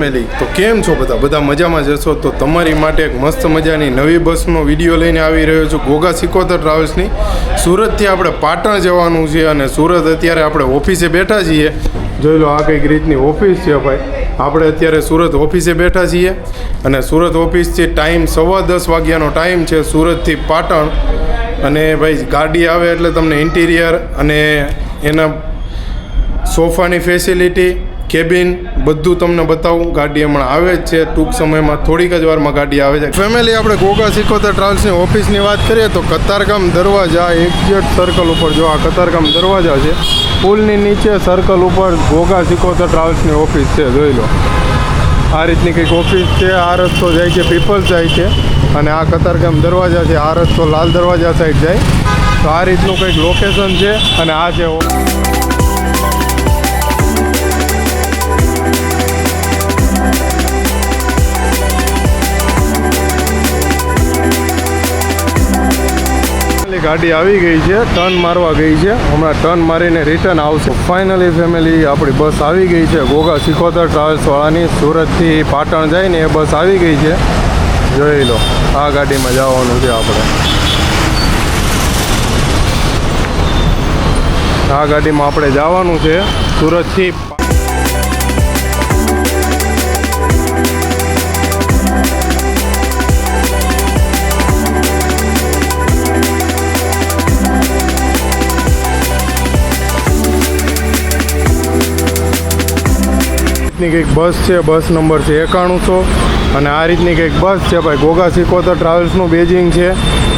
Family, તો કેમ છો બધા મજામાં જશો? તો તમારી માટે એક મસ્ત મજાની નવી બસનો વિડીયો લઈને આવી રહ્યો છું ઘોઘા સિકોતર ટ્રાવેલ્સની. સુરતથી આપણે પાટણ જવાનું છે અને સુરત અત્યારે આપણે ઓફિસે બેઠા છીએ. જોઈ લો, આ કંઈક રીતની ઓફિસ છે ભાઈ. આપણે અત્યારે સુરત ઓફિસે બેઠા છીએ અને સુરત ઓફિસથી ટાઈમ 10:15 વાગ્યાનો ટાઈમ છે સુરતથી પાટણ. અને ભાઈ ગાડી આવે એટલે તમને ઇન્ટિરિયર અને એના સોફાની ફેસિલિટી, કેબિન બધું તમને બતાવું. ગાડી હમણાં આવે જ છે, ટૂંક સમયમાં થોડીક જ વારમાં ગાડી આવે છે. ફેમિલી, આપણે ઘોઘા સિકોતર ટ્રાવેલ્સની ઓફિસની વાત કરીએ તો કતારગામ દરવાજા એક્ઝેક્ટ સર્કલ ઉપર, જો આ કતારગામ દરવાજા છે, પુલની નીચે સર્કલ ઉપર ઘોઘા સિકોતર ટ્રાવેલ્સની ઓફિસ છે. જોઈ લો, આ રીતની કંઈક ઓફિસ છે. આ રસ્તો જાય છે પીપલ્સ જાય છે અને આ કતારગામ દરવાજા છે. આ રસ્તો લાલ દરવાજા સાઈડ જાય. તો આ રીતનું કંઈક લોકેશન છે અને આ છે ગાડી આવી ગઈ છે, ટર્ન મારવા ગઈ છે. હમણાં ટર્ન મારીને રિટર્ન આવશે. ફાઇનલી ફેમિલી, આપણી બસ આવી ગઈ છે ઘોઘા સિકોતર ટ્રાવેલ્સવાળાની. સુરતથી પાટણ જાય ને એ બસ આવી ગઈ છે. જોઈ લો, આ ગાડીમાં જવાનું છે આપણે. આ ગાડીમાં આપણે જવાનું છે સુરતથી. કંઈક બસ છે, બસ નંબર છે 9100 અને આ રીતની કંઈક બસ છે ભાઈ. ઘોઘા સિકોતર ટ્રાવેલ્સનું બેજિંગ છે.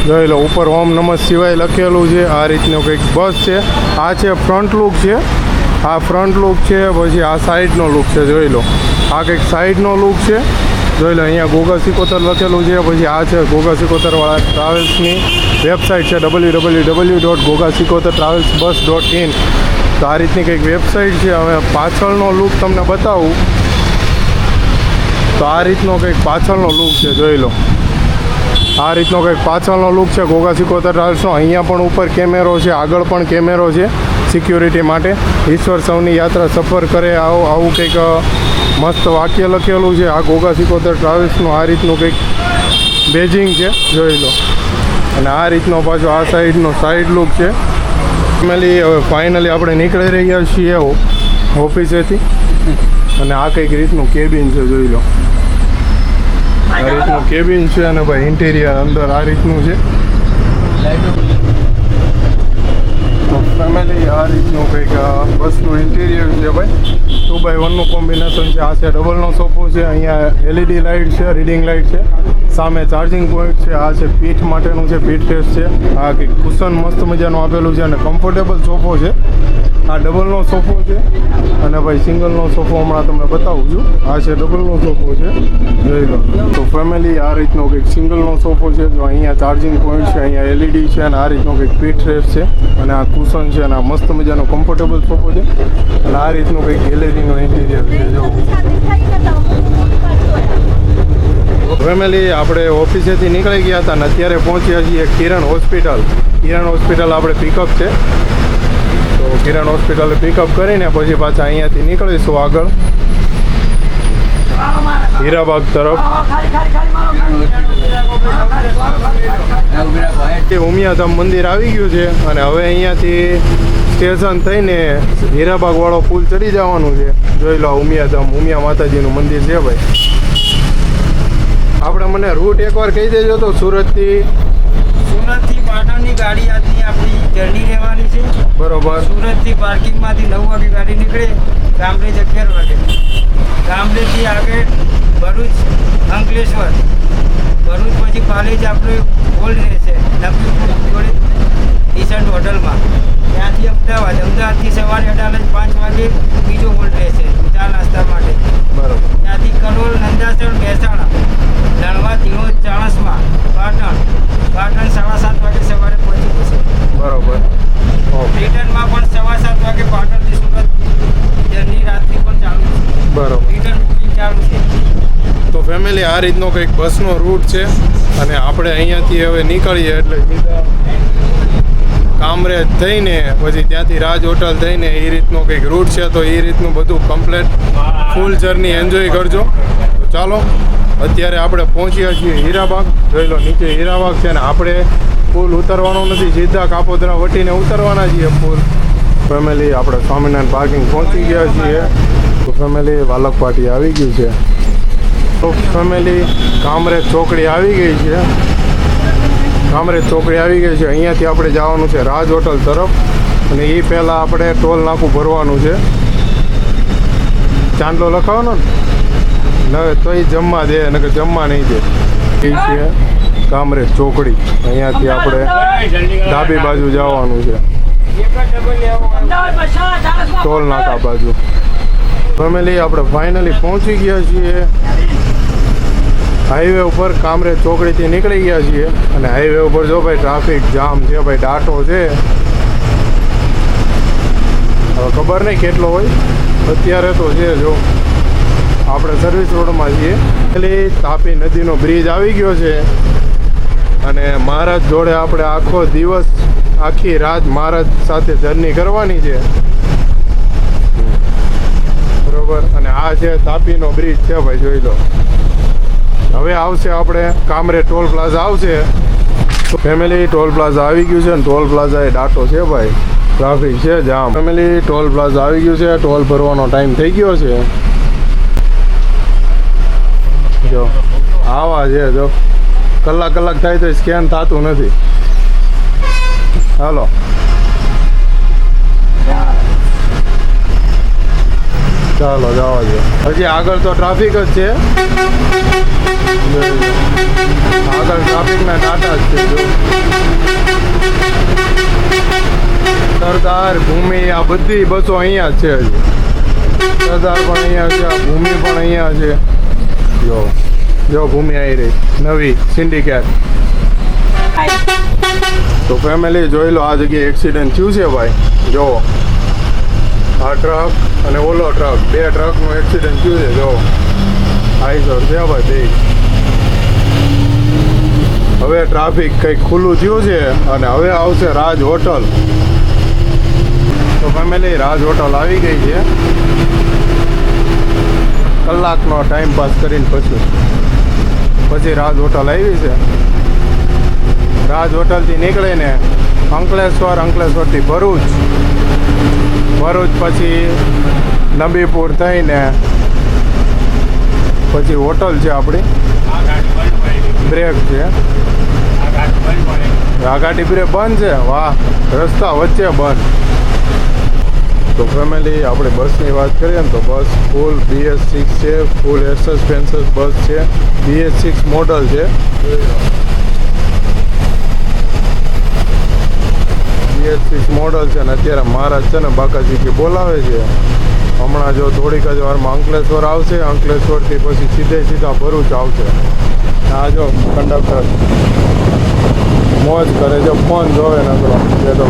જોઈ લો, ઉપર ઓમ નમઃ શિવાય લખેલું છે. આ રીતનું કંઈક બસ છે. આ છે ફ્રન્ટ લુક છે, આ ફ્રન્ટ લુક છે. પછી આ સાઈડનો લુક છે. જોઈ લો, આ કંઈક સાઈડનો લુક છે. જોઈ લો, અહીંયા ઘોઘા સિકોતર લખેલું છે. પછી આ છે ઘોઘા સિકોતરવાળા ટ્રાવેલ્સની વેબસાઇટ છે www.goghasikotartravelsbus.in. તો આ રીતની કંઈક વેબસાઇટ છે. હવે પાછળનો લુક તમને બતાવું તો આ રીતનો કંઈક પાછળનો લુક છે. જોઈ લો, આ રીતનો કંઈક પાછળનો લુક છે ઘોઘા સિકોતર ટ્રાવેલ્સનો. અહીંયા પણ ઉપર કેમેરો છે, આગળ પણ કેમેરો છે સિક્યુરિટી માટે. ઈશ્વર સૌની યાત્રા સફર કરે આવું કંઈક મસ્ત વાક્ય લખેલું છે. આ ઘોઘા સિકોતર ટ્રાવેલ્સનું આ રીતનું કંઈક બેજિંગ છે. જોઈ લો, અને આ રીતનો પાછો આ સાઈડનો સાઈડ લુક છે. ફેમિલી, હવે ફાઇનલી આપણે નીકળી રહ્યા છીએ ઓફિસેથી અને આ કંઈક રીતનું કેબિન છે. જોઈ લો, આ રીતનું કેબિન છે અને ભાઈ ઇન્ટિરિયર અંદર આ રીતનું છે. ફેમિલી, આ રીતનું કંઈક બસનું ઇન્ટિરિયર છે ભાઈ. 2x1નું કોમ્બિનેશન છે. આ છે ડબલનો સોફો છે. અહીંયા LED લાઇટ છે, રીડિંગ લાઇટ છે. સામે ચાર્જિંગ પોઈન્ટ છે. આ છે પીઠ માટેનું છે, પીઠ ટેસ્ટ છે. આ કંઈક કુશન મસ્ત મજાનું આપેલું છે અને કમ્ફર્ટેબલ સોફો છે. આ ડબલનો સોફો છે અને ભાઈ સિંગલનો સોફો હમણાં તમને બતાવું છું. આ છે ડબલનો સોફો છે. જોઈ લો, તો ફેમિલી, આ રીતનો કંઈક સિંગલનો સોફો છે. જો અહીંયા ચાર્જિંગ પોઈન્ટ છે, અહીંયા LED છે અને આ રીતનો કંઈક પીઠ ટેસ્ટ છે અને આ કુશન છે અને આ મસ્ત મજાનો કમ્ફર્ટેબલ સોફો છે અને આ રીતનું કંઈક ગેલેરીનો ઇન્ટિરિયર છે. જો ફેમિલી, આપણે ઓફિસેથી નીકળી ગયા હતા અને અત્યારે પહોંચ્યા છીએ કિરણ હોસ્પિટલ. કિરણ હોસ્પિટલ આપણે પિકઅપ છે. તો કિરણ હોસ્પિટલે પિકઅપ કરીને પછી પાછા અહીંયાથી નીકળીશું આગળ હીરાબાગ તરફ. ઉમિયાધામ મંદિર આવી ગયું છે અને હવે અહીંયાથી સ્ટેશન થઈને હીરાબાગવાળો પુલ ચડી જવાનું છે. જોઈ લો, ઉમિયાધામ, ઉમિયા માતાજીનું મંદિર છે ભાઈ. આપણે મને રૂટ એકવાર કહી દેજો તો સુરતથી પાટણની ગાડી આજની આપણી જર્ની રહેવાની છે. બરોબર. સુરતથી પાર્કિંગમાંથી 9 વાગે ગાડી નીકળે, ગામડે 11 વાગે. ગામડેથી આગળ ભરૂચ, અંકલેશ્વર, ભરૂચ પછી પાલેજ આપણે હોલ્ડ રહેશે નબીપુર જોડે ઈસન્ટ હોટલમાં. ત્યાંથી અમદાવાદ, અમદાવાદથી સવારે 5 વાગે બીજો હોલ્ડ રહેશે ચા નાસ્તા માટે. બરોબર. ત્યાંથી કલોલ, નંદાસણ, મહેસાણા, લણવા, ધીણોજ, ચાણસમાં, પાટણ 7:30 વાગે સવારે પહોંચી જશે. બરોબર. રિટર્નમાં પણ 7:15 વાગે પાટણથી સુરત જર્ની રાત્રિ પણ ચાલુ છે. બરોબર. રિટર્ન બુકિંગ ચાલુ છે. તો ફેમિલી, આ રીતનો કંઈક બસનો રૂટ છે અને આપણે અહીંયાથી હવે નીકળીએ એટલે સીધા કામરેજ થઈને પછી ત્યાંથી રાજ હોટલ થઈને એ રીતનો કંઈક રૂટ છે, તો એ રીતનું બધું કમ્પ્લેટ ફૂલ જર્ની એન્જોય કરજો. તો ચાલો અત્યારે આપણે પહોંચ્યા છીએ હીરાબાગ. જોઈ લો નીચે હીરાબાગ છે ને આપણે પુલ ઉતરવાનો નથી, સીધા કાપોદ્રા વટીને ઉતરવાના છીએ પુલ. ફેમિલી આપણે સ્વામિનારાયણ પાર્કિંગ પહોંચી ગયા છીએ. તો ફેમિલી વાલકપાટી આવી ગયું છે. તો ફેમિલી કામરેજ ચોકડી આવી ગઈ છે. કામરેજ ચોકડી આવી ગઈ છે. અહીંયાથી આપણે જવાનું છે રાજ હોટલ તરફ, અને એ પહેલાં આપણે ટોલ નાકું ભરવાનું છે. ચાંદલો લખાવવાનો ને તો એ જમવા દે ને કે જમવા નહીં દે. એ છે કામરેજ ચોકડી. અહીંયાથી આપણે ડાબી બાજુ જવાનું છે ટોલ નાકા બાજુ. ફેમિલી આપણે ફાઇનલી પહોંચી ગયા છીએ હાઈવે ઉપર. કામરેજ ચોકડીથી નીકળી ગયા છીએ અને હાઈવે ઉપર જો ભાઈ ટ્રાફિક જામ છે ભાઈ, ડાટો છે. હવે ખબર નહીં કેટલો હોય, અત્યારે તો છે. જો આપણે સર્વિસ રોડમાં છીએ. એટલે તાપી નદીનો બ્રિજ આવી ગયો છે અને મહારાજ જોડે આપણે આખો દિવસ આખી રાત મહારાજ સાથે જર્ની કરવાની છે, બરોબર. અને આ છે તાપીનો બ્રિજ છે ભાઈ, જોઈ લો. હવે આવશે આપણે કામરેજ ટોલ પ્લાઝા આવશે. તો ફેમિલી ટોલ પ્લાઝા આવી ગયું છે અને ટોલ પ્લાઝા એ ડાટો છે ભાઈ, ટ્રાફિક છે જામ. ફેમિલી ટોલ પ્લાઝા આવી ગયું છે, ટોલ ભરવાનો ટાઈમ થઈ ગયો છે. જો આવા છે, જો કલાક થાય તો સ્કેન થતું નથી. હાલો ચાલો જવા દો. હજી આગળ તો ટ્રાફિક જ છે, આગળ ટ્રાફિકના ટાટા જ છે. સરદાર, ભૂમિ, આ બધી બસો અહીંયા જ છે. હજી સરદાર પણ અહીંયા છે, આ ભૂમિ પણ અહીંયા છે. જો ભૂમિ આવી રહી નવી સિન્ડિકેટ. તો ફેમિલી જોઈ લો, આ જગ્યાએ એક્સિડન્ટ થયું છે ભાઈ. જો આ ટ્રક અને ઓલો ટ્રક, બે ટ્રકનું એક્સિડન્ટ થયું છે. જો આઈસર છે ભાઈ બે. હવે ટ્રાફિક કંઈક ખુલ્લું થયું છે અને હવે આવશે રાજ હોટલ. તો ફેમિલી રાજ હોટલ આવી ગઈ છે. કલાકનો ટાઈમ પાસ કરીને પછી રાજ હોટલ આવી છે. રાજ હોટલથી નીકળીને અંકલેશ્વરથી ભરૂચ પછી નબીપુર થઈને પછી હોટલ છે આપણી. બ્રેક છે, આ ગાડી બ્રેક બંધ છે. વાહ, રસ્તા વચ્ચે બંધ. તો ફેમિલી આપણે બસની વાત કરીએ ને તો બસ ફૂલ BS6 છે, ફૂલ સસ્પેન્શન બસ છે, BS6 મોડલ છે. BS6 મોડલ છે ને અત્યારે મહારાજ છે ને બાકાજી બોલાવે છે. હમણાં જો થોડીક જ વારમાં અંકલેશ્વર આવશે, અંકલેશ્વરથી પછી સીધા ભરૂચ આવશે. આ જો કંડક્ટર મોજ કરે છે, ફોન જોવે નકરો બેઠો.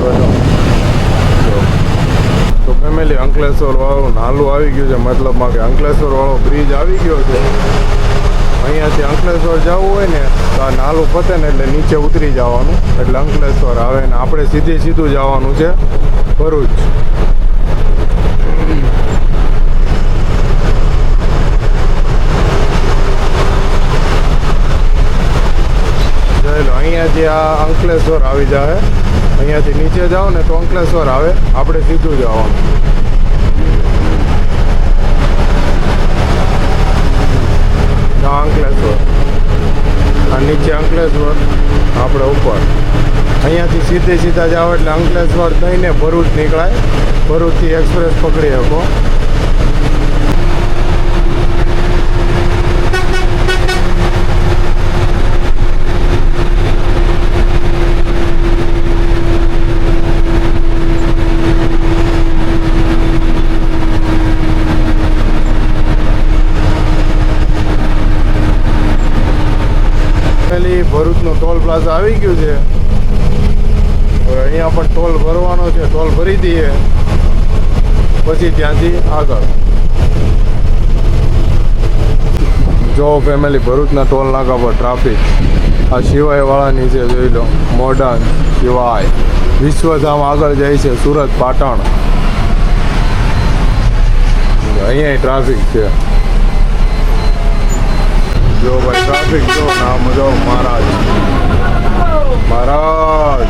તો ફેમિલી અંકલેશ્વર વાળું નાલું આવી ગયું છે, મતલબમાં કે અંકલેશ્વર વાળો બ્રિજ આવી ગયો છે. અહીંયાથી અંકલેશ્વર જવું હોય ને તો આ નાલું પતે ને એટલે નીચે ઉતરી જવાનું, એટલે અંકલેશ્વર આવે ને આપણે સીધું જવાનું છે ભરૂચ. જોઈ લો અહીંયાથી આ અંકલેશ્વર આવી જાય. અહીંયાથી નીચે જાઓ ને તો અંકલેશ્વર આવે, આપણે સીધું જવાનું. અંકલેશ્વર આ નીચે અંકલેશ્વર, આપણે ઉપર. અહીંયાથી સીધા જાઓ એટલે અંકલેશ્વર થઈને ભરૂચ નીકળાય. ભરૂચથી એક્સપ્રેસ પકડી શકો. ભરૂચનો ટોલ પ્લાઝા આવી ગયું છે. અહીંયા પણ ટોલ ભરવાનો છે, ટોલ ભરી દઈએ પછી ત્યાંથી આગળ. જો ફેમિલી ભરૂચના ટોલ નાકા પર ટ્રાફિક આ સિવાય વાળાની છે, જોઈ લો મોડર્ન સિવાય. વિશ્વધામ આગળ જાય છે સુરત પાટણ. અહીંયા ટ્રાફિક છે. જો ભાઈ ટ્રાફિક જો નામ જો મહારાજ મહારાજ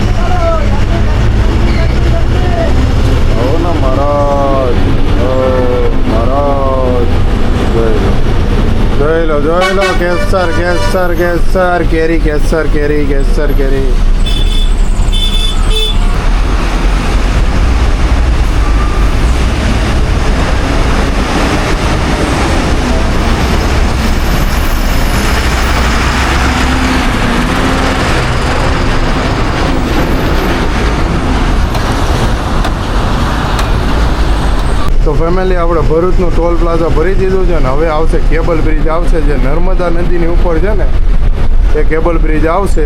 આવો ને મહારાજ મહારાજ જોઈ લો કેસર કેસર કેસર કેરી કેસર કેરી કેસર કેરી. તો ફેમિલી આપણે ભરૂચનું ટોલ પ્લાઝા ભરી દીધું છે ને હવે આવશે કેબલ બ્રિજ આવશે જે નર્મદા નદીની ઉપર છે ને એ કેબલ બ્રિજ આવશે.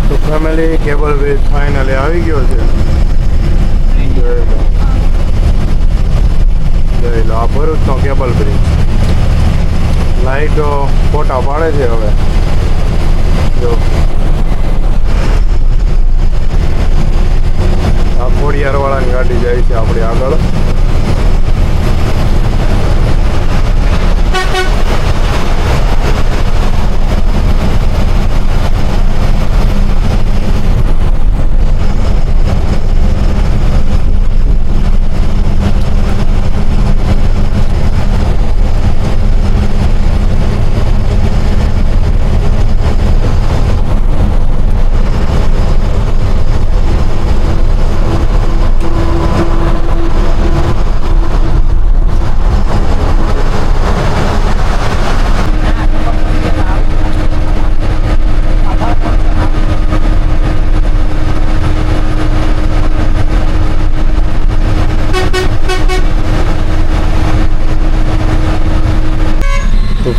તો ફેમિલી કેબલ બ્રિજ ફાઇનલી આવી ગયો છે. જોઈ લો આ ભરૂચનો કેબલ બ્રિજ. લાઈટો ફોટા પાડે છે હવે જો આ ખોડિયારવાળાની ગાડી જાય છે આપણી આગળ.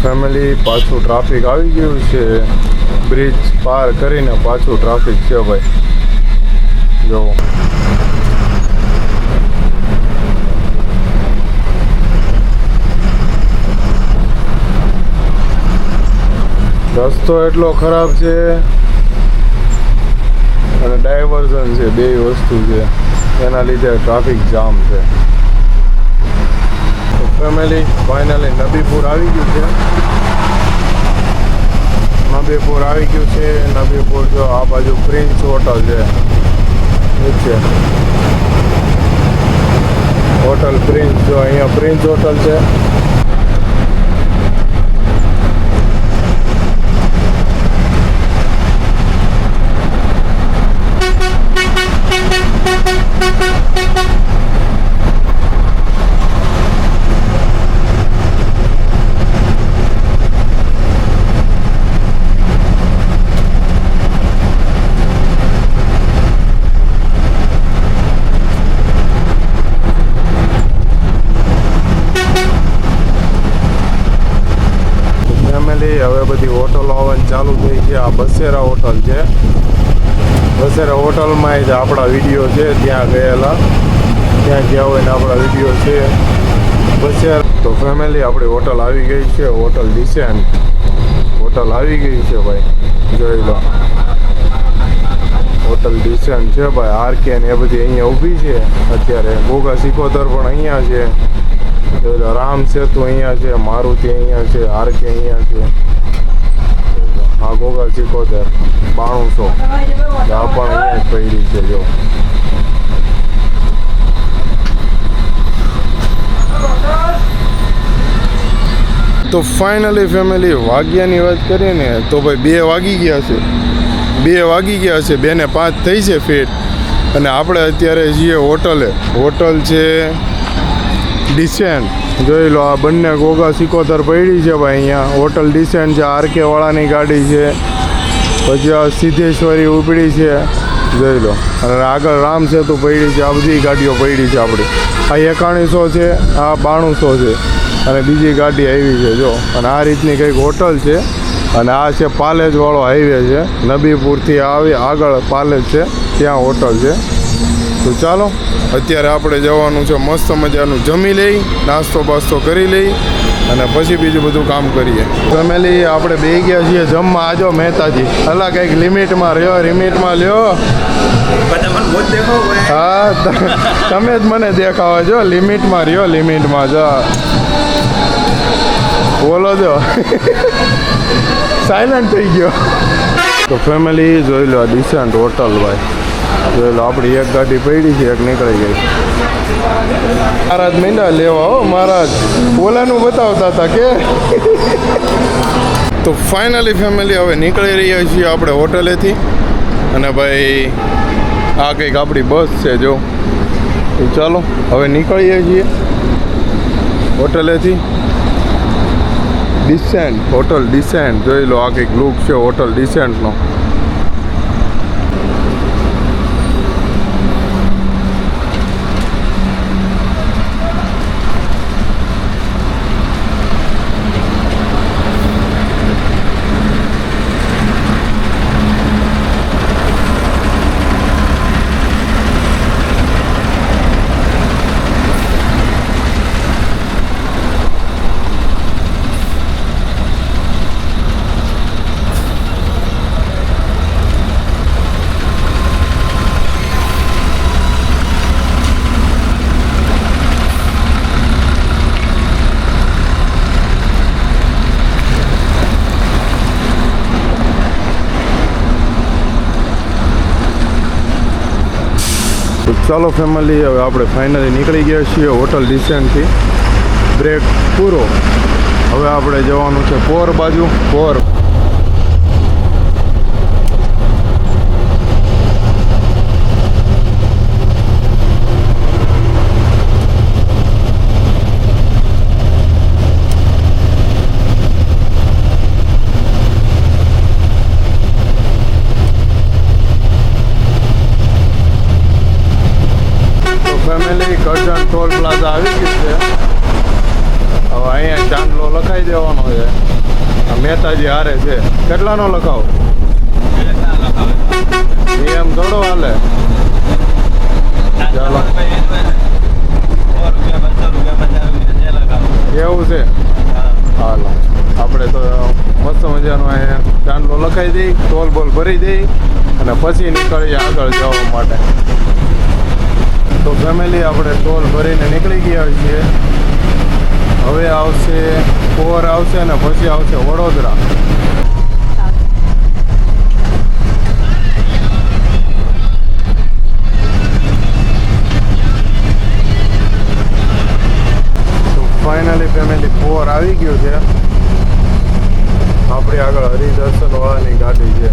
ફેમિલી પાછું ટ્રાફિક આવી ગયું છે. બ્રિજ પાર કરીને પાછું ટ્રાફિક છે ભાઈ જો. રસ્તો એટલો ખરાબ છે અને ડાયવર્ઝન છે, બે વસ્તુ છે એના લીધે ટ્રાફિક જામ છે. ફેમિલી ફાઇનલી નબીપુર આવી ગયું છે. નબીપુર આવી ગયું છે. નબીપુર જો આ બાજુ પ્રિન્સ હોટલ છે નીચે હોટલ પ્રિન્સ જો અહીંયા પ્રિન્સ હોટલ છે. હવે બધી હોટલો આવવાની ચાલુ થઈ છે. આ બસેરા હોટલ છે. બસેરા હોટલમાં જ આપણા વિડીયો છે ત્યાં ગયેલા, ત્યાં ગયા હોય ને આપણા વિડીયો છે બસેરા. તો ફેમિલી આપણી હોટલ આવી ગઈ છે. હોટલ ડિસેન્ટ હોટલ આવી ગઈ છે ભાઈ જોઈ લો. હોટલ ડિસેન્ટ છે ભાઈ. આરકે ને એ બધી અહીંયા ઊભી છે અત્યારે. ગોગા સિકોતર પણ અહીંયા છે. રામ સેતુ અહીંયા છે, મારુતિ અહીંયા છે, આરકે અહીંયા છે. આ ગોગા સિકોતર 9200 આ પણ અહીંયા જ પડી છે જો. તો ફાઇનલી ફેમિલી વાગ્યાની વાત કરીએ ને તો ભાઈ 2 વાગી ગયા છે. 2 વાગી ગયા છે. 2 ને 5 થઈ છે ફીટ. અને આપણે અત્યારે જઈએ હોટલે. હોટલ છે ડિસેન્ટ જોઈ લો. આ બંને ગોગા સિકોતર પડી છે ભાઈ અહીંયા. હોટલ ડિસેન્ટ છે. આરકે વાળાની ગાડી છે. પછી આ સિદ્ધેશ્વરી ઉપડી છે જોઈ લો. અને આગળ રામ સેતુ પડી છે. આ બધી ગાડીઓ પડી છે આપણી. આ 9100 છે, આ 9200 છે અને બીજી ગાડી આવી છે જો. અને આ રીતની કંઈક હોટલ છે. અને આ છે પાલેજવાળો હાઈવે છે. નબીપુરથી આવી આગળ પાલેજ છે ત્યાં હોટલ છે તો ચાલો અત્યારે આપણે જવાનું છે મસ્ત મજાનું જમી લઈ, નાસ્તો બાસ્તો કરી લઈ અને પછી બીજું બધું કામ કરીએ. ફેમિલી આપણે બેસી ગયા છીએ જમવા. આજો મહેતાજી અલા કંઈક લિમિટમાં રહ્યો, લિમિટમાં લ્યો. હા તમે જ મને દેખાવો છો. લિમિટમાં રહ્યો, લિમિટમાં જો બોલો જો સાયલન્ટ થઈ ગયો. તો ફેમિલી જોઈ લો ડિસન્ટ હોટલ ભાઈ, જોઈ લો આપણી એક ગાડી પડી છે, એક નીકળી ગઈ. મહારાજ મીંડા લેવા હો મહારાજ, ઓલાનું બતાવતા હતા કે. તો ફાઇનલી ફેમિલી હવે નીકળી રહ્યા છીએ આપણે હોટલેથી અને ભાઈ આ કંઈક આપણી બસ છે જો. તો ચાલો હવે નીકળીએ છીએ હોટલેથી. ડિસેન્ટ હોટલ ડિસેન્ટ જોઈ લો, આ કંઈક લુક છે હોટલ ડિસેન્ટનો. ચાલો ફેમિલી હવે આપણે ફાઇનલી નીકળી ગયા છીએ હોટલ ડિસેન્ટથી. બ્રેક પૂરો. હવે આપણે જવાનું છે પોર બાજુ. પોર ફેમિલી કરજણ ટોલ પ્લાઝા આવી ગયું છે. હવે અહીંયા ચાંદલો લખાઈ દેવાનો છે. આ મહેતાજી હારે છે. કેટલાનો લખાવો? નિયમ થોડો હાલે. ચાલો એવું છે. હાલો આપણે તો મસ્ત મજાનો અહીંયા ચાંદલો લખાઈ દઈ, ટોલ બોલ ભરી દઈ અને પછી નીકળીએ આગળ જવા માટે. તો ફેમિલી આપણે ટોલ ભરીને નીકળી ગયા છીએ. હવે આવશે પોર આવશે ને પછી આવશે વડોદરા. તો ફાઇનલી ફેમિલી પોર આવી ગયું છે. આપણી આગળ હરિદર્શન વાળાની ગાડી છે.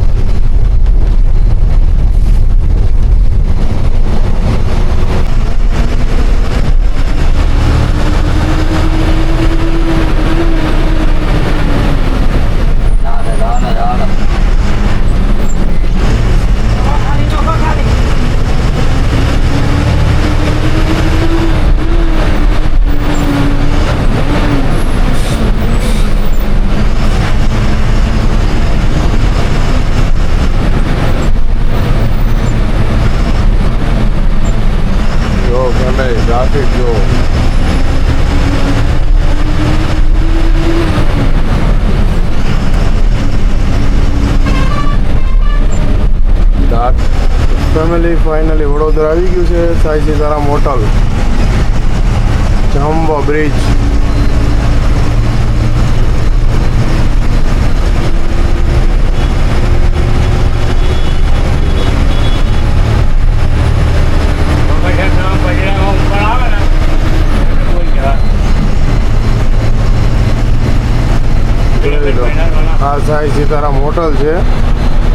ટ્રાફિક જો ફેમિલી ફાઇનલી વડોદરા આવી ગયું છે. Sai Sitaram hotel, Jamba bridge. આ સાઈ સીતારામ હોટલ છે.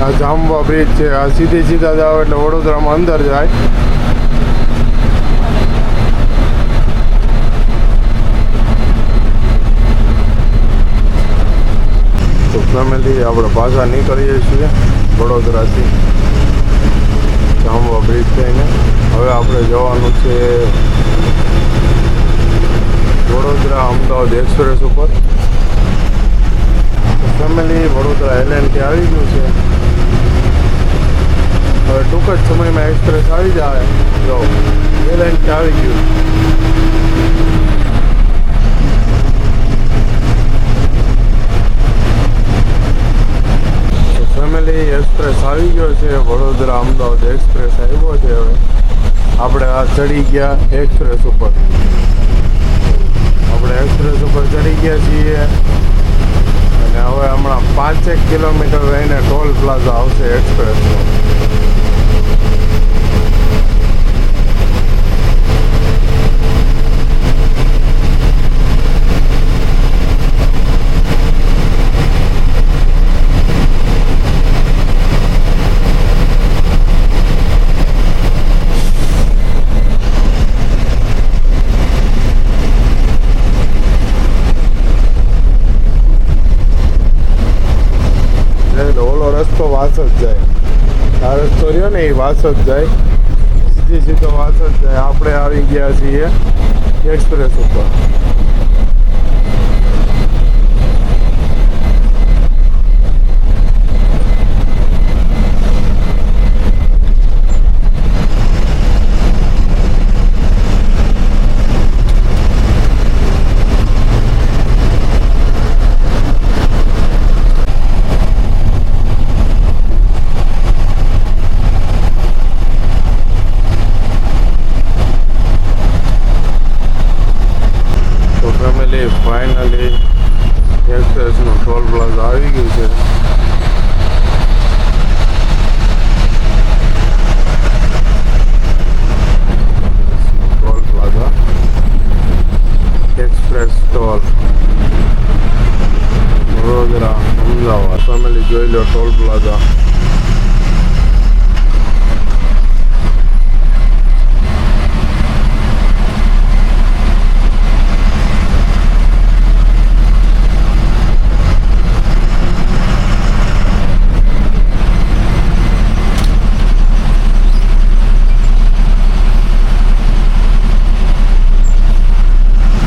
આ જાંબા બ્રિજ છે. આ સીધા જાઓ એટલે વડોદરામાં અંદર જાય. તો ફેમિલી આપણે પાછા નીકળીએ છીએ વડોદરાથી જાંબા બ્રિજ થઈને. હવે આપણે જવાનું છે વડોદરા અમદાવાદ એક્સપ્રેસ ઉપર. ફેમિલી વડોદરા LNT આવી ગયું છે. હવે ટૂંક જ સમયમાં એક્સપ્રેસ આવી જાય. જો એ લાઈન આવી ગયું. તો ફેમિલી એક્સપ્રેસ આવી ગયો છે. વડોદરા અમદાવાદ એક્સપ્રેસ આવ્યો છે. હવે આપણે આ ચડી ગયા એક્સપ્રેસ ઉપર. આપણે એક્સપ્રેસ ઉપર ચડી ગયા છીએ અને હવે હમણાં 5 કિલોમીટર રહીને ટોલ પ્લાઝા આવશે એક્સપ્રેસનો. ઓલો રસ્તો વાસ જ જાય. આ રસ્તો રહ્યો ને એ વાસ જ જાય. સીધો વાસ જ જાય. આપણે આવી ગયા છીએ એક્સપ્રેસ ઉપર. ફાઇનલી એક્સપ્રેસનું ટોલ પ્લાઝા આવી ગયું છે. Toll plaza express toll Vadodara Ahmedabad. Family જોઈ લો ટોલ પ્લાઝા.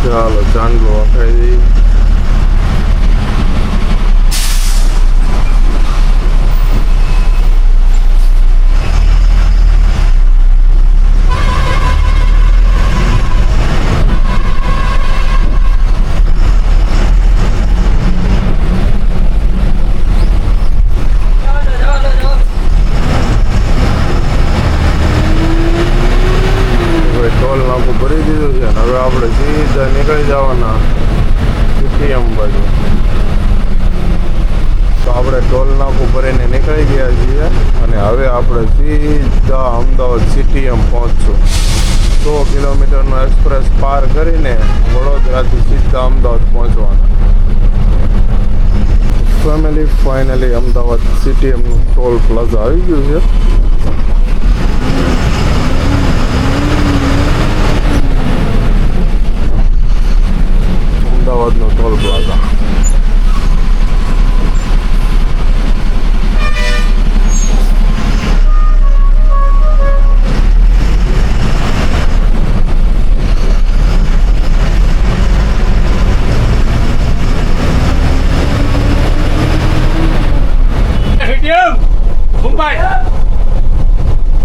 ચાલો ચાંદલો વખાઈ દઈએ. ટોલ નાકું ભરી દીધું છે ને હવે આપણે સીધા નીકળી જવાના સીટીએમ બાજુ. તો આપણે ટોલ નાકું ભરીને નીકળી ગયા છીએ અને હવે આપણે સીધા અમદાવાદ સીટીએમ પહોંચશું. 100 કિલોમીટરનો એક્સપ્રેસ પાર કરીને વડોદરાથી સીધા અમદાવાદ પહોંચવાના. ફેમિલી ફાઇનલી અમદાવાદ સીટીએમનું ટોલ પ્લાઝા આવી ગયું છે. અમદાવાદનો ટોલ પ્લાઝા.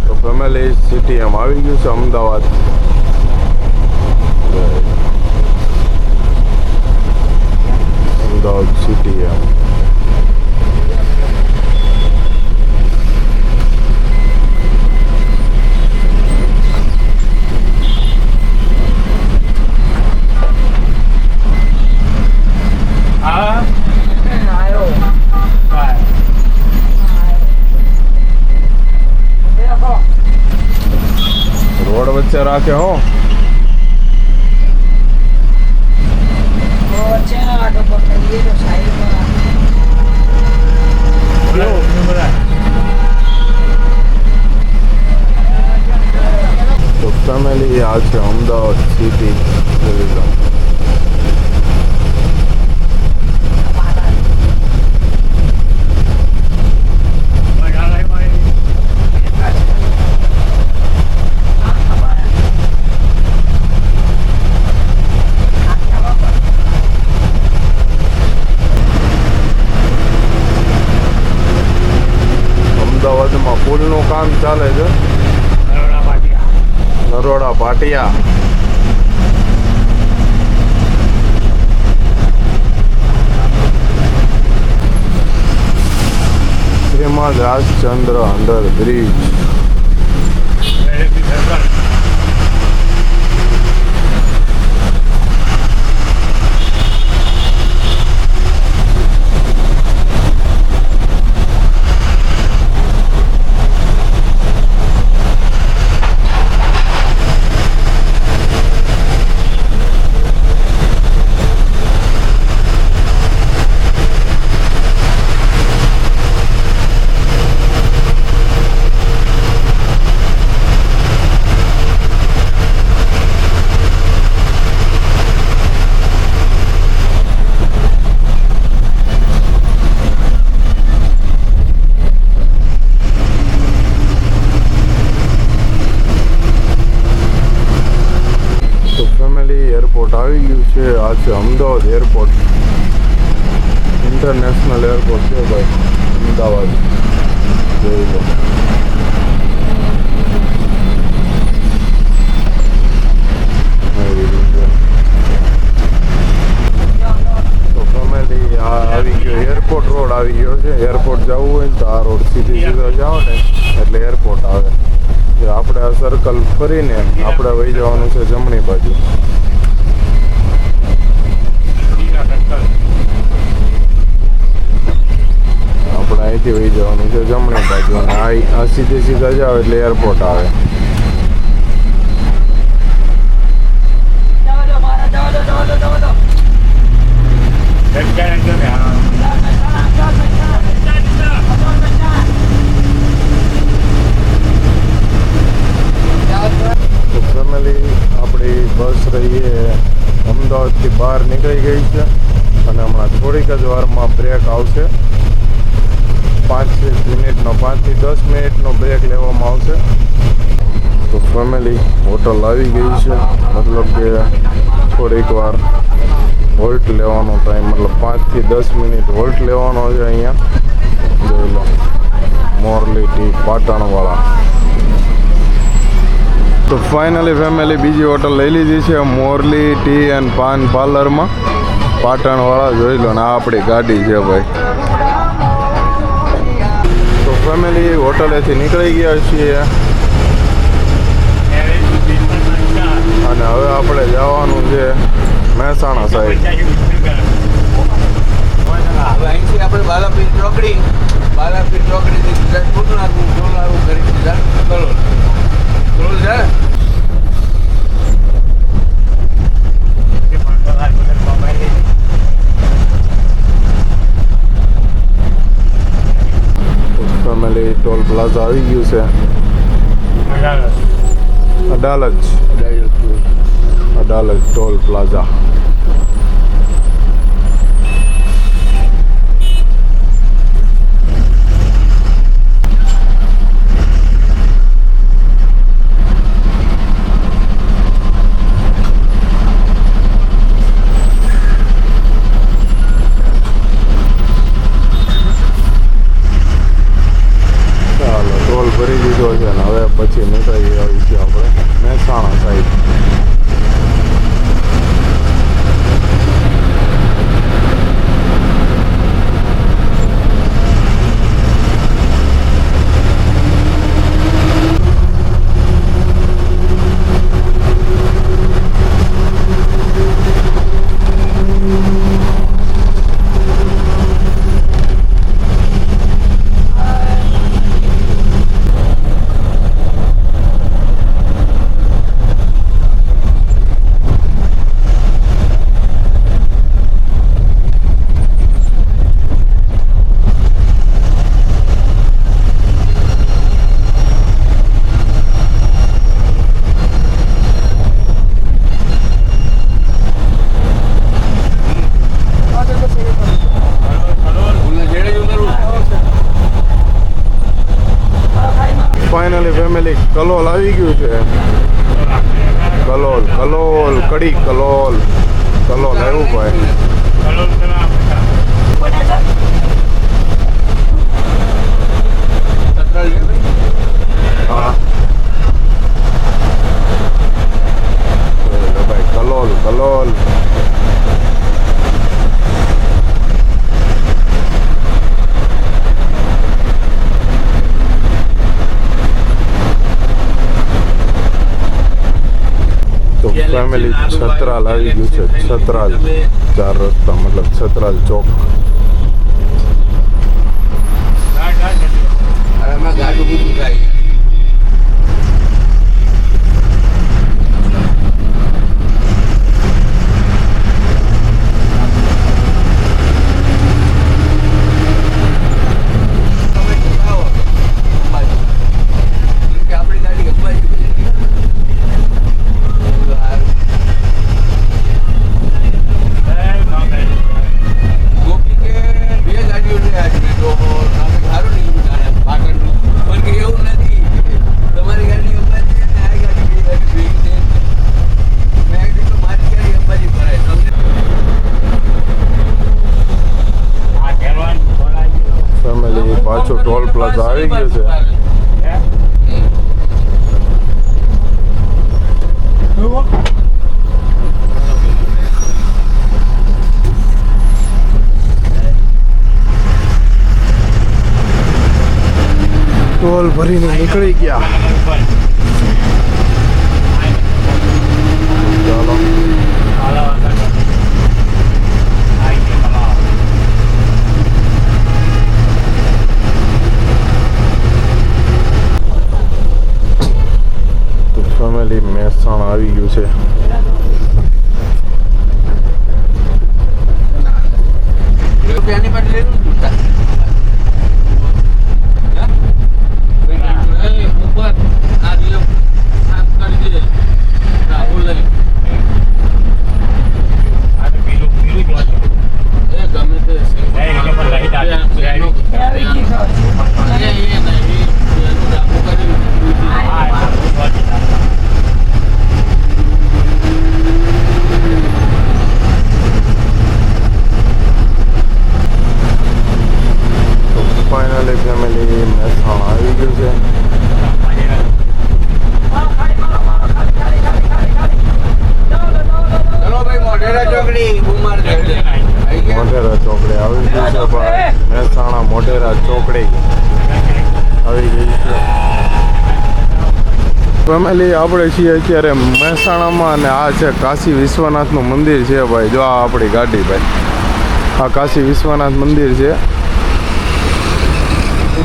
તો ફેમિલી સીટીએમ આવી ગયું છે અમદાવાદ. અમદાવાદ સીટીએમ. રોડ વચ્ચે રાખે હો. તો ફેમિલી આ છે અમદાવાદ સિટી ટુરિઝમ. અમદાવાદમાં પુલનું કામ ચાલે છે. Naroda Bhatia. Shrimad Rajchandra under bridge. Airport આવી ગયું છે. આ છે અમદાવાદ એરપોર્ટ. ઇન્ટરનેશનલ એરપોર્ટ છે ભાઈ અમદાવાદ. જોઈ લો. તો ફેમિલી આ આવી ગયો એરપોર્ટ રોડ આવી ગયો છે. એરપોર્ટ જવું હોય ને તો આ રોડ સીધા જાઓ ને એટલે એરપોર્ટ આવે. આપણે આ સર્કલ ફરીને આપણે વહી જવાનું છે જમણી બાજુ. આપણે અહીંથી વહી જવાનું છે જમણી બાજુ અને આ સીધા જાઓ એટલે એરપોર્ટ આવે. તો ફેમિલી આપણી બસ રહીએ અમદાવાદથી બહાર નીકળી ગઈ છે અને હમણાં થોડીક જ વારમાં બ્રેક આવશે. 5 મિનિટનો 5 થી 10 મિનિટનો બ્રેક લેવામાં આવશે. તો ફેમિલી હોટલ આવી ગઈ છે. મતલબ કે થોડીક વાર હોલ્ટ લેવાનો ટાઈમ, મતલબ 5 થી 10 મિનિટ હોલ્ટ લેવાનો છે અહીંયા. જોઈ લો મોરલી ટી પાટણવાળા. તો ફાઇનલી ફેમિલી બીજી હોટલ લઈ લીધી છે મોરલી ટી એન્ડ પાન પાર્લરમાં પાટણવાળા. જોઈ લો ને આ આપણી ગાડી છે ભાઈ. તો ફેમિલી હોટલેથી નીકળી ગયા છીએ અને હવે આપણે જવાનું છે મહેસાણા સાઈડ. અહીંથી આપણે બાલાપીર ચોકડી ચોકડીથી ડોલારું કરી કરોડ છે. ફેમિલી ટોલ પ્લાઝા આવી ગયું છે. Adalaj toll plaza. ભરી દીધો છે ને હવે પછી નીકળી આવી છે આપણે Mehsana side. Finally family Kalol આવી ગયું છે. કલોલ કડી કલોલ આવ્યું ભાઈ. ફેમિલી છત્રાલ આવી ગયું છે. છત્રાલ 4 રસ્તા મતલબ છત્રાલ ચોક. અરે અમે ગાડું બધું થાય આપણી ગાડી અંબાજી ગોપી કે બે ગાડીઓ લે આજે તો આપણે સારું નહીં જાણે પાટણનું પણ કે એવું નથી તમારી ગાડી અંબાજી અને આ ગાડી બે ગાડી ભેગી છે મેં કીધું તો મારી ગાડી અંબાજી ભરાય તમને ફેમિલી પાછું ટોલ પ્લાઝા આવી ગયું છે. ટોલ ભરીને નીકળી ગયા. ચાલો તો ફેમિલી મહેસાણા આવી ગયું છે. રૂપિયાની માટે લેવું ઉપર આ દિલો સાફ કરી દે રાહુલ લઈ એ ગમે તે ફાઇનલી ફેમિલી મહેસાણા આવી ગયું છે. ચલો ભાઈ મોઢેરા ચોકડી કુમાર આવી ગયા મોઢેરા ચોકડી આવી ગયું છે ભાઈ. મહેસાણા મોઢેરા ચોકડી આવી ગઈ છે. ફેમિલી આપણે છીએ અત્યારે મહેસાણામાં અને આ છે કાશી વિશ્વનાથનું મંદિર છે ભાઈ. જો આ આપણી ગાડી ભાઈ. આ કાશી વિશ્વનાથ મંદિર છે.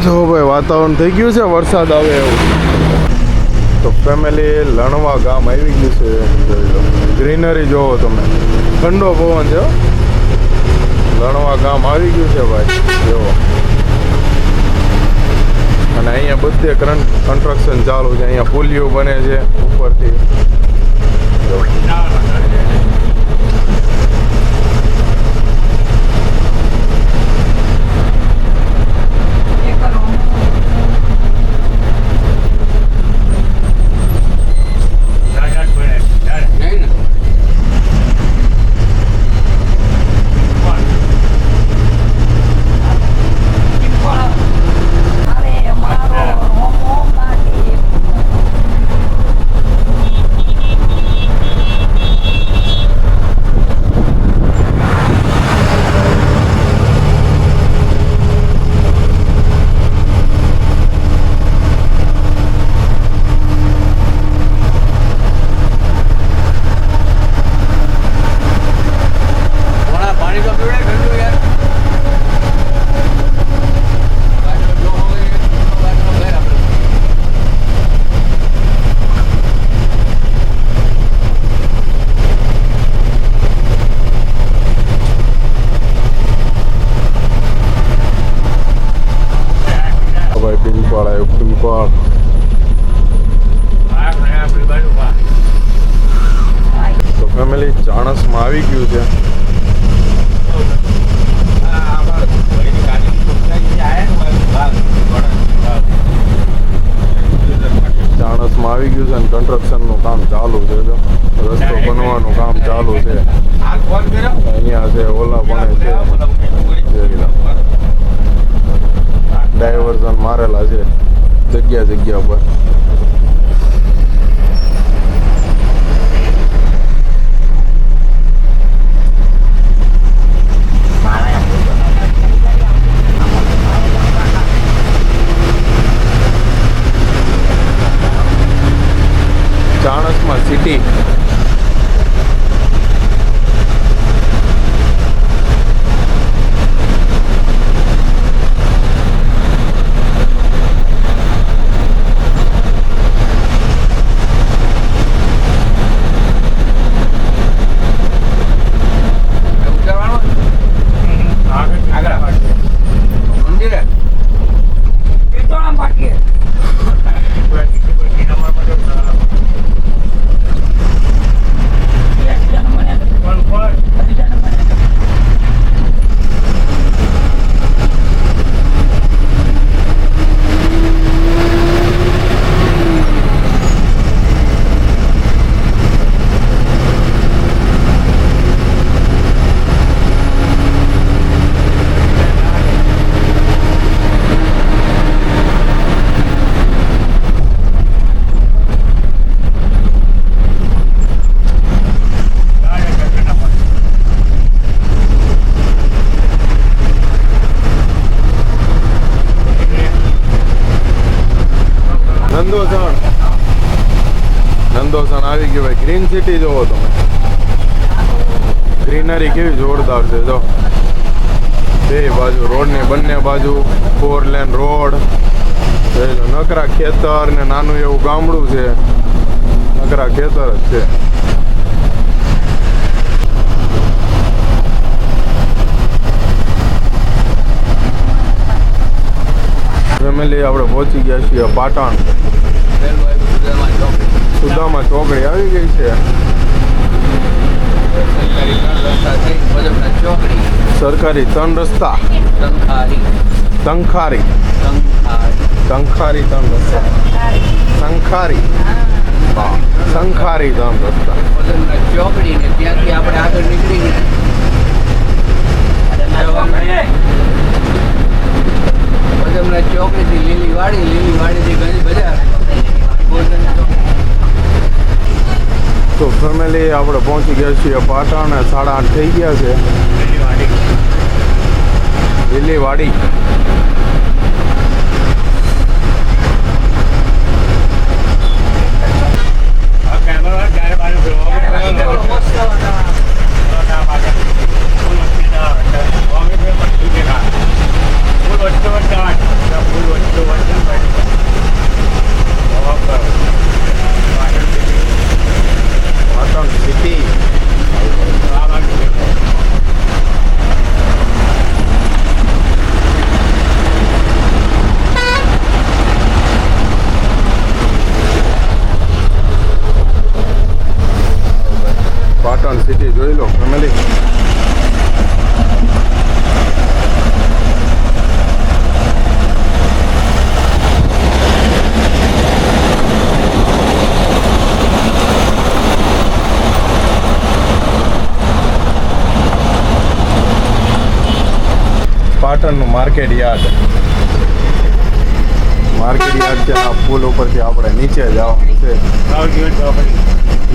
જો ભાઈ વાતાવરણ થઈ ગયું છે વરસાદ આવે એવું. તો ફેમિલી લણવા ગામ આવી ગયું છે. જોઈ લો ગ્રીનરી જોવો તમે. ઠંડો પવન છે. લણવા ગામ આવી ગયું છે ભાઈ. જોવો અને અહીંયા બધે કન્સ્ટ્રક્શન ચાલુ છે. અહીંયા પુલિયો બને છે ઉપરથી. નહીં ને પાણી તો પીવડે ઠંડુ યાર બાજુ જો હોય બાજુ ઘર આપણે ભાઈ પિંપાળ આવ્યું. પિંપાળ તો ફેમિલી ચાણસમાં આવી ગયું છે. ચાણસમાં આવી ગયું છે અને કન્સ્ટ્રક્શનનું કામ ચાલુ છે. જો રસ્તો બનવાનું કામ ચાલુ છે. અહીંયા છે ઓલા પણ છે. ડાયવર્ઝન મારેલા છે જગ્યા પર. ચાણસમાં સિટી નંદોસણ આવી ગયું ભાઈ. ગ્રીન સિટી જોવો તમે, ગ્રીનરી કેવી જોરદાર છે. જો બે બાજુ રોડની બંને બાજુ 4 લેન રોડ, નકરા ખેતર ને નાનું એવું ગામડું છે. નકરા ખેતર જ છે. ફેમિલી આપણે પહોંચી ગયા છીએ પાટણ. સુદામા ચોકડી આવી ગઈ છે. સરકારી 3 રસ્તા, તંખારી 3 રસ્તા, સંખારી 3 રસ્તા. ચોકડી ને ત્યાંથી આપણે આગળ નીકળી ચોકડીથી લીલીવાડીથી ઘણી બજાર. તો ફેમિલી આપણે પહોંચી ગયા છીએ પાટણ. 8:30 થઈ ગયા છે. લીલીવાડી પાટણ સિટી. પાટણ સિટી જોઈ લો ફેમિલી. પાટણનું માર્કેટ યાર્ડ છે. આ પુલ ઉપરથી આપણે નીચે જવાનું છે.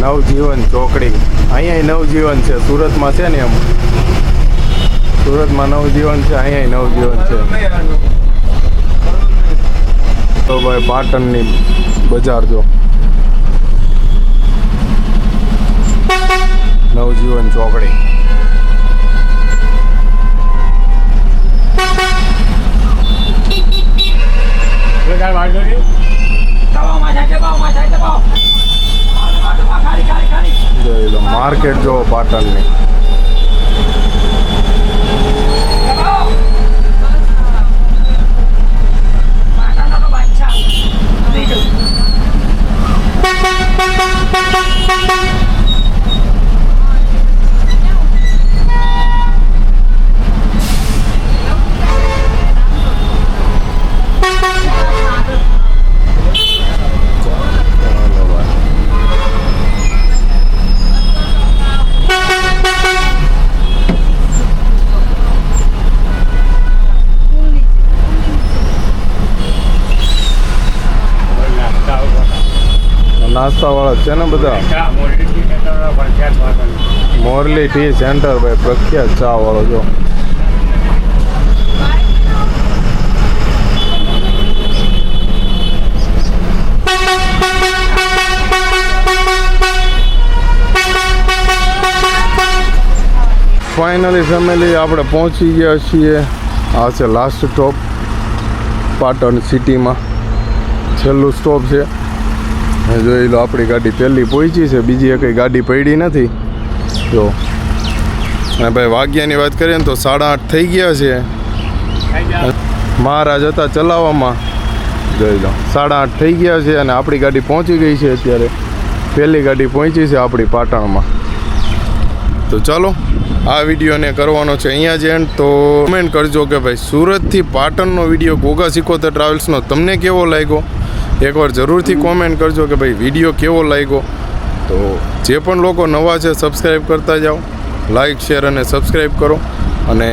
નવજીવન ચોકડી. અહીંયા નવજીવન છે. સુરતમાં છે ને એમ, સુરતમાં નવજીવન છે, અહીંયા નવજીવન છે. તો ભાઈ પાટણની બજાર જો, નવજીવન ચોકડી. જોઈ લો માર્કેટ જો પાટણની. નાસ્તા વાળા છે ને બધા. મોરલી ટી સેન્ટર ભાઈ પ્રખ્યાત ચા વાળો જો. ફાઇનલી ફેમિલી આપણે પહોંચી ગયા છીએ. આ છે લાસ્ટ સ્ટોપ પાટણ સિટીમાં. છેલ્લું સ્ટોપ છે. જોઈ લો આપણી ગાડી પહેલી પહોંચી છે. બીજી કંઈ ગાડી પડી નથી. જો અને ભાઈ વાગ્યાની વાત કરીએ ને તો 8:30 થઈ ગયા છે. મહારાજ હતા ચલાવવામાં. જોઈ લો 8:30 થઈ ગયા છે અને આપણી ગાડી પહોંચી ગઈ છે. અત્યારે પહેલી ગાડી પહોંચી છે આપણી પાટણમાં. તો ચાલો આ વિડીયોને કરવાનો છે અહીંયા જ એન્ડ. તો કમેન્ટ કરજો કે ભાઈ સુરતથી પાટણનો વિડીયો ગોગા સિકોતર ટ્રાવેલ્સનો તમને કેવો લાગ્યો. એકવાર જરૂરથી કોમેન્ટ કરજો કે ભાઈ વિડીયો કેવો લાગ્યો. તો જે પણ લોકો નવા છે સબસ્ક્રાઈબ કરતા જાઓ. લાઈક શેર અને સબસ્ક્રાઈબ કરો. અને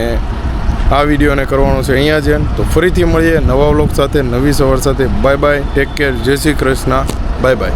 આ વિડીયોને કરવાનો છે અહીંયા જ એન્ડ. તો ફરીથી મળીએ નવા વ્લોગ સાથે, નવી સવાર સાથે. બાય બાય, ટેક કેર, જય શ્રી કૃષ્ણ, બાય બાય.